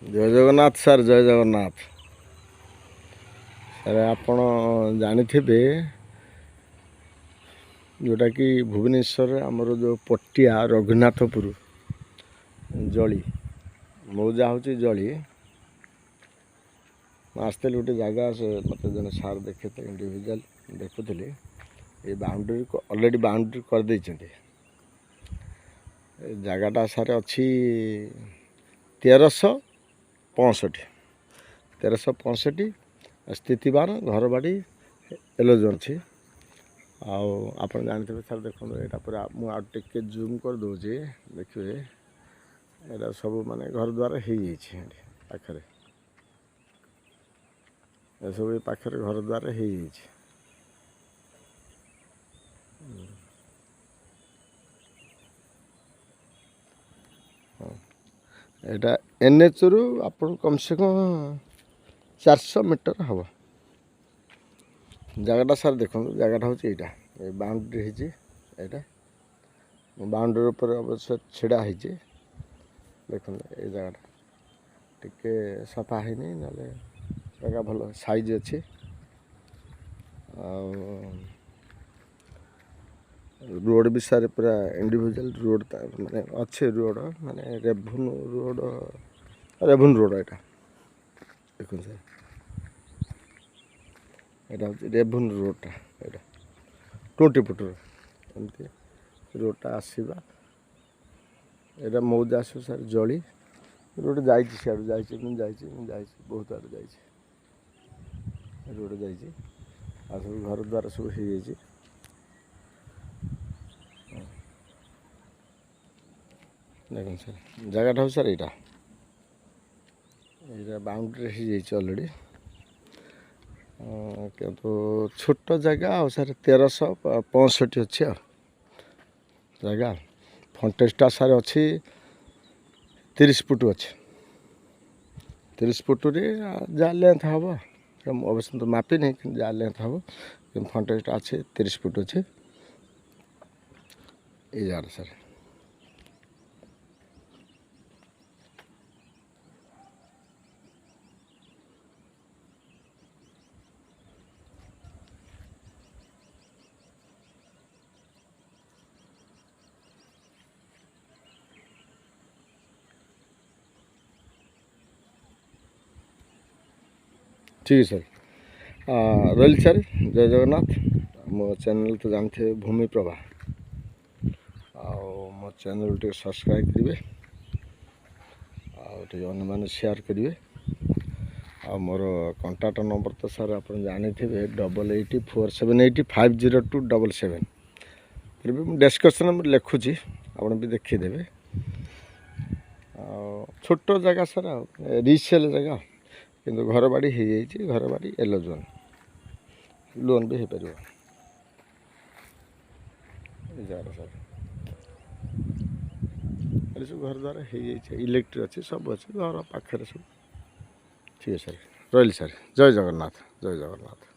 जय जगन्नाथ सर जय जगन्नाथ सर आपण जानिथिबे जोटा कि भुवनेश्वर आमर जो पटिया रघुनाथपुर जली मौजा हूँ जली आसते गोटे जगह से मत जन सार देखे इंडिविजुअल देखुली ये बाउंड्री ऑलरेडी बाउंड्री कर दे जगटा सारे अच्छी 1365 स्थितिवान घर बाड़ी एलोजन अच्छी आप जानते सर देखो यहाँ पूरा मुझे जूम कर दूसरी देखिए यहाँ सब माने घर द्वार हो पाखे सब ये पाखे घर द्वार हो यहाँ NH रु आप कम से कम 400 मीटर हम जगटा सार देखो जगटा हूँ ये बाउंड्री है बाउंड्री पर अवश्य छिड़ा है देखो ये जगटा टिके सफा है ना जगह भल साइज अच्छे रोड भी सारे पूरा इंडिविजुअल रोड माने अच्छे रोड माने रेभुन रोड यहाँ देखो सर यहाँ हूँ रेभुन रोडटा यहाँ 20 फुट एमती रोडटा आसवा यहाँ मौजा आस सर जली रोड जाइए सियाड़ जाइए बहुत आड़े जाइए रोड जाइए आ सब घर द्वार सब हो जाइए देखो सर जगटा हूँ सर यहाँ बाउंड्री हो ऑलरेडी किंतु छोट जगह आ सर 1365 अच्छे जगह फंटेजटा सार अच्छी 30 फुट अच्छे 30 फुट जहाँ लेंथ हम अवश्य तो मापी नहीं जहाँ लेंथ हम कि फंटेजटा अच्छे 30 फुट अच्छे ये जगह सर ठीक है सर रही सर जय जगन्नाथ मो चैनल तो जानते भूमि प्रभा मो चैनल टे सब्सक्राइब करेंगे मैंने शेयर करेंगे मोर कंटाक्ट नंबर तो सर आप जानी थे 8847850277 फिर भी मुझे डिस्क्रिप्शन में लिखुची आप भी देखीदेवे छोट जगह सर रिसेल जगह किंतु घर बाड़ी हो जाइए घर बाड़ी एलोजन लोन भी हो पार जगह सर ये सब घर द्वारा हो जाइए इलेक्ट्रिक अच्छे सब अच्छे घर पाखे सब ठीक है सर रही सर जय जगन्नाथ जय जगन्नाथ।